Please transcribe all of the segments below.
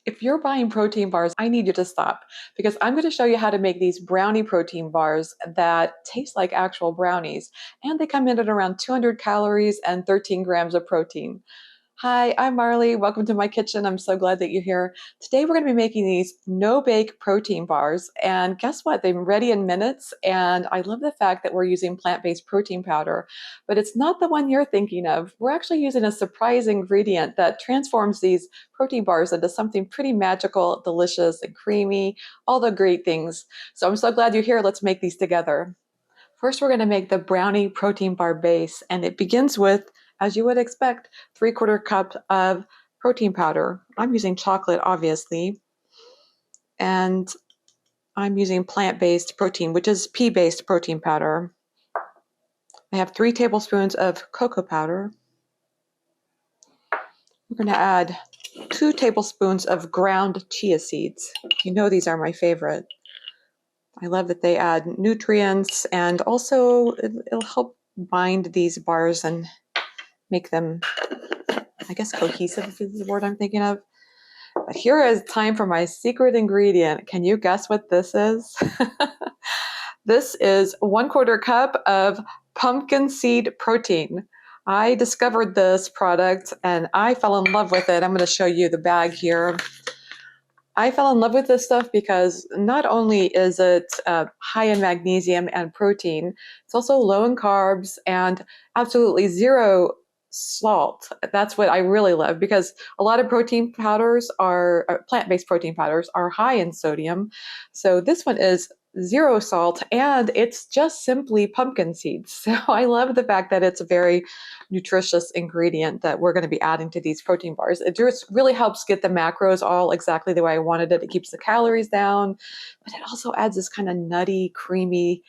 If you're buying protein bars, I need you to stop because I'm going to show you how to make these brownie protein bars that taste like actual brownies. And they come in at around 200 calories and 13 grams of protein. Hi, I'm Marley. Welcome to my kitchen. I'm so glad that you're here. Today we're going to be making these no-bake protein bars. And guess what? They're ready in minutes. And I love the fact that we're using plant-based protein powder, but it's not the one you're thinking of. We're actually using a surprise ingredient that transforms these protein bars into something pretty magical, delicious, and creamy, all the great things. So I'm so glad you're here. Let's make these together. First, we're going to make the brownie protein bar base, and it begins with, as you would expect, 3/4 cup of protein powder. I'm using chocolate, obviously, and I'm using plant-based protein, which is pea-based protein powder. I have 3 tablespoons of cocoa powder. We're going to add 2 tablespoons of ground chia seeds. You know these are my favorite. I love that they add nutrients, and also it'll help bind these bars and make them, I guess, cohesive is the word I'm thinking of. But here is time for my secret ingredient. Can you guess what this is? This is 1/4 cup of pumpkin seed protein. I discovered this product and I fell in love with it. I'm going to show you the bag here. I fell in love with this stuff because not only is it high in magnesium and protein, it's also low in carbs and absolutely zero salt. That's what I really love because a lot of protein powders are, plant-based protein powders are high in sodium. So this one is zero salt and it's just simply pumpkin seeds. So I love the fact that it's a very nutritious ingredient that we're going to be adding to these protein bars. It just really helps get the macros all exactly the way I wanted it. It keeps the calories down, but it also adds this kind of nutty, creamy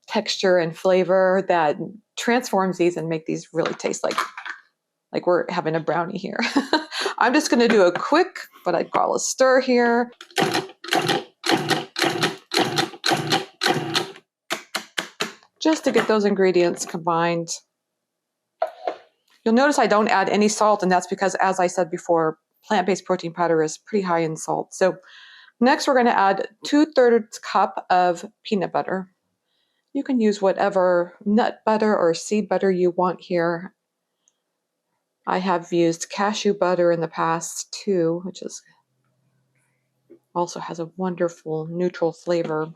texture and flavor that transforms these and make these really taste like we're having a brownie here. I'm just going to do a quick, what I'd call a stir here. Just to get those ingredients combined. You'll notice I don't add any salt, and that's because, as I said before, plant-based protein powder is pretty high in salt. So next we're going to add 2/3 cup of peanut butter. You can use whatever nut butter or seed butter you want here. I have used cashew butter in the past too, which is also has a wonderful neutral flavor.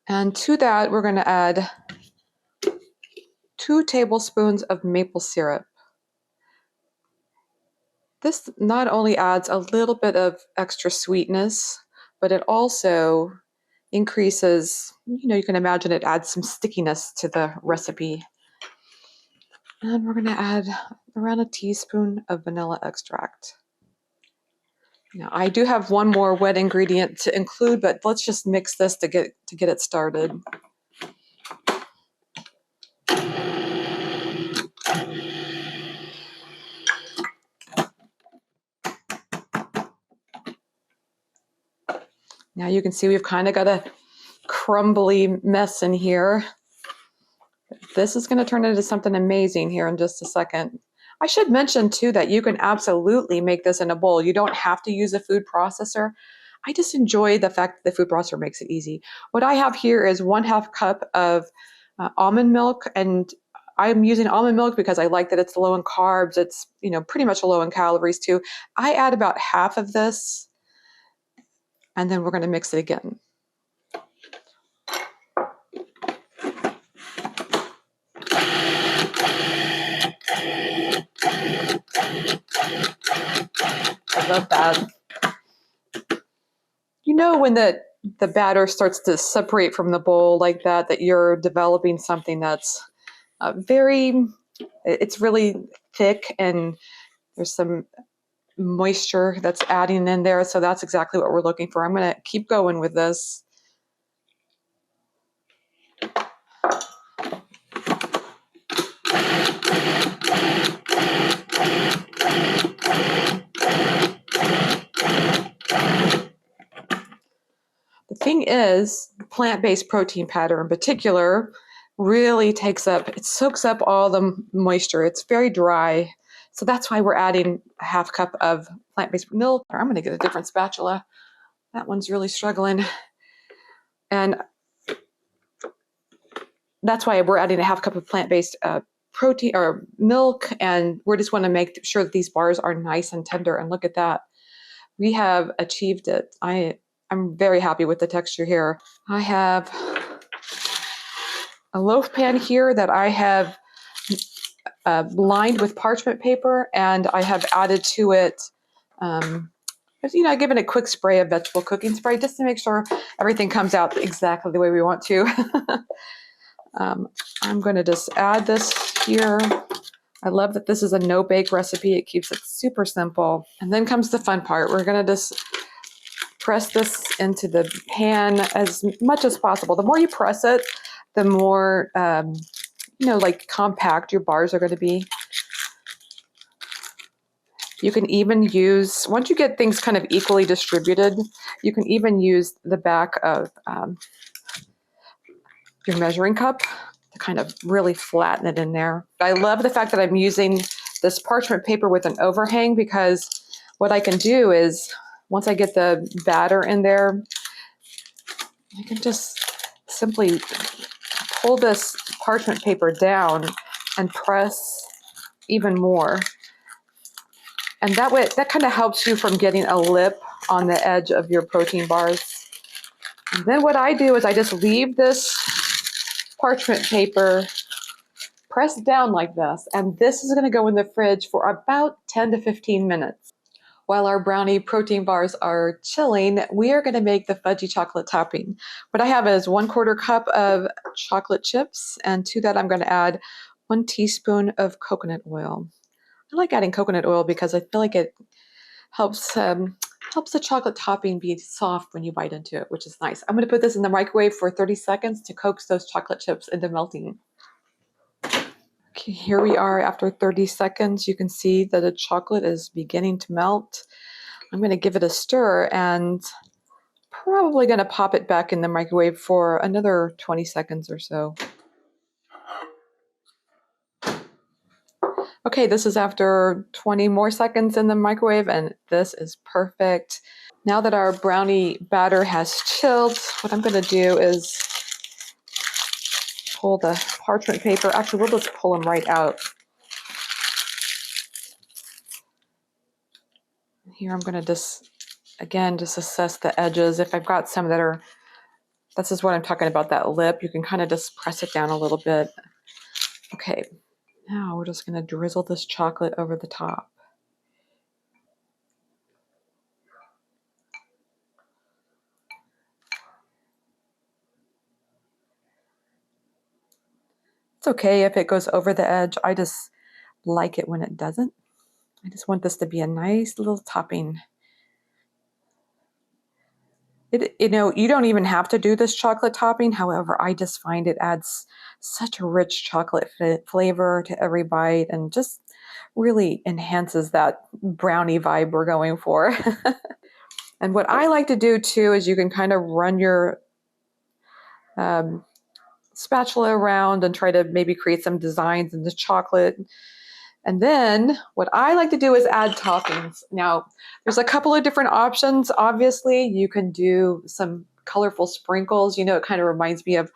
And to that, we're going to add 2 tablespoons of maple syrup. This not only adds a little bit of extra sweetness, but it also increases, you can imagine it adds some stickiness to the recipe. And we're going to add around a teaspoon of vanilla extract. Now, I do have one more wet ingredient to include, but let's just mix this to get it started. Now you can see we've kind of got a crumbly mess in here. This is going to turn into something amazing here in just a second. I should mention too that you can absolutely make this in a bowl. You don't have to use a food processor. I just enjoy the fact that the food processor makes it easy. What I have here is 1/2 cup of almond milk, and I'm using almond milk because I like that it's low in carbs. It's pretty much low in calories too. I add about half of this, and then we're going to mix it again. I love that. When the batter starts to separate from the bowl like that you're developing something that's it's really thick and there's some moisture that's adding in there. So that's exactly what we're looking for. I'm going to keep going with this. The thing is, plant-based protein powder in particular really it soaks up all the moisture. It's very dry. So that's why we're adding a half cup of plant-based milk. Or I'm going to get a different spatula. That one's really struggling. And that's why we're adding a half cup of plant-based protein or milk. And we just want to make sure that these bars are nice and tender. And look at that. We have achieved it. I'm very happy with the texture here. I have a loaf pan here that I have lined with parchment paper, and I have added to it, given a quick spray of vegetable cooking spray just to make sure everything comes out exactly the way we want to. I'm going to just add this here. I love that this is a no-bake recipe. It keeps it super simple. And then comes the fun part. We're going to just press this into the pan as much as possible. The more you press it, the more, like compact your bars are going to be. You can even use, once you get things kind of equally distributed, you can even use the back of your measuring cup to kind of really flatten it in there. I love the fact that I'm using this parchment paper with an overhang, because what I can do is, once I get the batter in there, I can just simply pull this parchment paper down and press even more. And that way, that kind of helps you from getting a lip on the edge of your protein bars. And then what I do is I just leave this parchment paper pressed down like this, and this is going to go in the fridge for about 10 to 15 minutes. While our brownie protein bars are chilling, we are going to make the fudgy chocolate topping. What I have is 1/4 cup of chocolate chips, and to that I'm going to add 1 teaspoon of coconut oil. I like adding coconut oil because I feel like it helps the chocolate topping be soft when you bite into it, which is nice. I'm going to put this in the microwave for 30 seconds to coax those chocolate chips into melting. Okay, here we are after 30 seconds. You can see that the chocolate is beginning to melt. I'm going to give it a stir and probably going to pop it back in the microwave for another 20 seconds or so. Okay, this is after 20 more seconds in the microwave, and this is perfect. Now that our brownie batter has chilled, what I'm going to do is pull the parchment paper. Actually, we'll just pull them right out. Here I'm going to just assess the edges. If I've got some that are, this is what I'm talking about, that lip, you can kind of just press it down a little bit. Okay, now we're just going to drizzle this chocolate over the top. It's okay if it goes over the edge. I just like it when it doesn't. I just want this to be a nice little topping. You don't even have to do this chocolate topping. However, I just find it adds such a rich chocolate flavor to every bite and just really enhances that brownie vibe we're going for. And what I like to do too is you can kind of run your spatula around and try to maybe create some designs in the chocolate. And then what I like to do is add toppings. Now, there's a couple of different options. Obviously, you can do some colorful sprinkles. It kind of reminds me of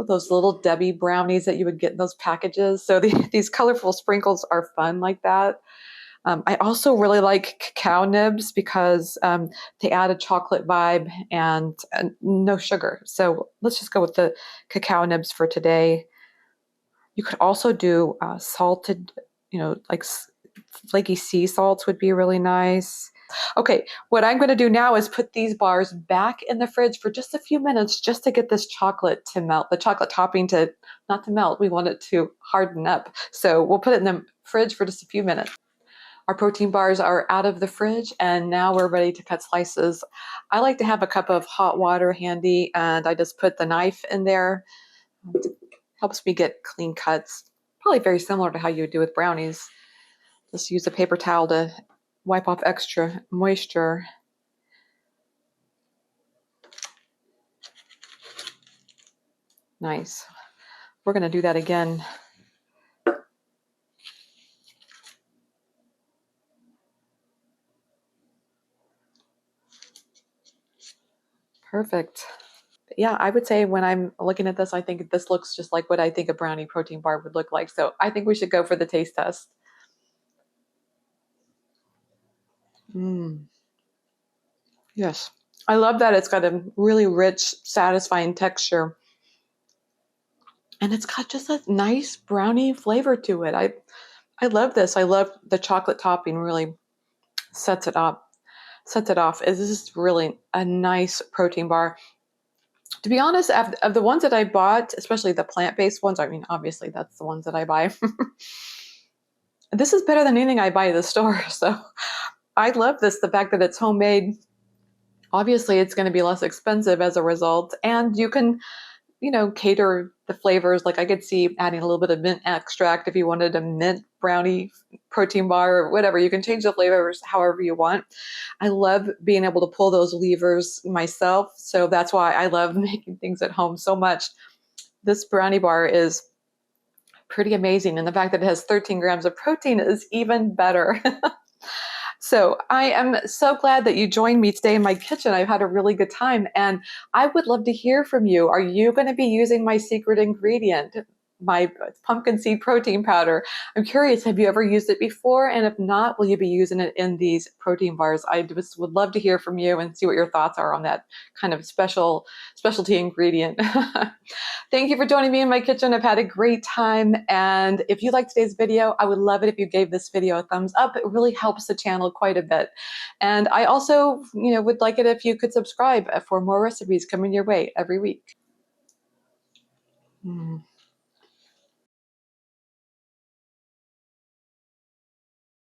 those little Debbie brownies that you would get in those packages. So these colorful sprinkles are fun like that. I also really like cacao nibs because they add a chocolate vibe and no sugar. So let's just go with the cacao nibs for today. You could also do salted, like flaky sea salts would be really nice. Okay, what I'm going to do now is put these bars back in the fridge for just a few minutes just to get this chocolate to melt, the chocolate topping to not to melt. We want it to harden up. So we'll put it in the fridge for just a few minutes. Our protein bars are out of the fridge, and now we're ready to cut slices. I like to have a cup of hot water handy, and I just put the knife in there. It helps me get clean cuts. Probably very similar to how you would do with brownies. Just use a paper towel to wipe off extra moisture. Nice. We're going to do that again. Perfect. Yeah, I would say when I'm looking at this, I think this looks just like what I think a brownie protein bar would look like. So I think we should go for the taste test. Mm, yes. I love that it's got a really rich, satisfying texture. And it's got just a nice brownie flavor to it. I love this. I love the chocolate topping really sets it up, sets it off. This is really a nice protein bar. To be honest, of the ones that I bought, especially the plant-based ones, I mean, obviously that's the ones that I buy. This is better than anything I buy at the store. So I love this, the fact that it's homemade. Obviously, it's going to be less expensive as a result. And you can, cater the flavors. Like I could see adding a little bit of mint extract if you wanted a mint brownie protein bar or whatever. You can change the flavors however you want. I love being able to pull those levers myself. So that's why I love making things at home so much. This brownie bar is pretty amazing. And the fact that it has 13 grams of protein is even better. So I am so glad that you joined me today in my kitchen. I've had a really good time and I would love to hear from you. Are you going to be using my secret ingredient, my pumpkin seed protein powder? I'm curious, have you ever used it before? And if not, will you be using it in these protein bars? I just would love to hear from you and see what your thoughts are on that kind of specialty ingredient. Thank you for joining me in my kitchen. I've had a great time. And if you liked today's video, I would love it if you gave this video a thumbs up. It really helps the channel quite a bit. And I also, would like it if you could subscribe for more recipes coming your way every week. Mm.